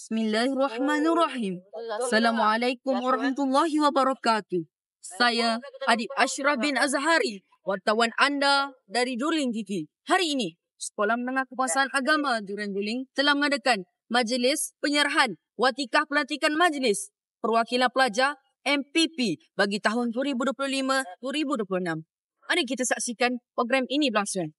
Bismillahirrahmanirrahim. Assalamualaikum warahmatullahi wabarakatuh. Saya Adib Ashraf bin Azhari, wartawan anda dari During TV. Hari ini, Sekolah Menengah Kebangsaan Agama Durian Guling telah mengadakan majlis penyerahan watikah pelantikan majlis perwakilan pelajar MPP bagi tahun 2025-2026. Mari kita saksikan program ini berlangsung.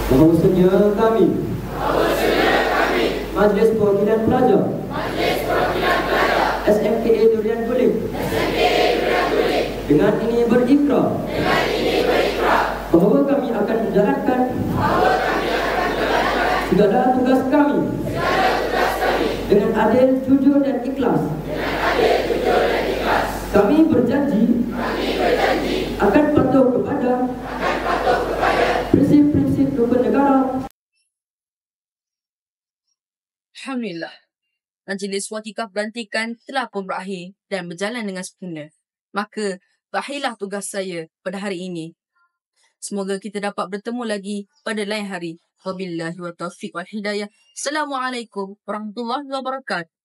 Bahawasanya kami Majlis Perwakilan Pelajar SMKA Durian Guling dengan ini berikrar bahawa kami akan menjalankan segala tugas kami dengan adil, jujur dan ikhlas. Kami berjanji akan patuh kepada prinsip-prinsip rukun negara. Alhamdulillah, majlis watikah pelantikan telah pun berakhir dan berjalan dengan sempurna. Maka, berakhirlah tugas saya pada hari ini. Semoga kita dapat bertemu lagi pada lain hari. Wabillahi wa taufiq wal hidayah. Assalamualaikum warahmatullahi wabarakatuh.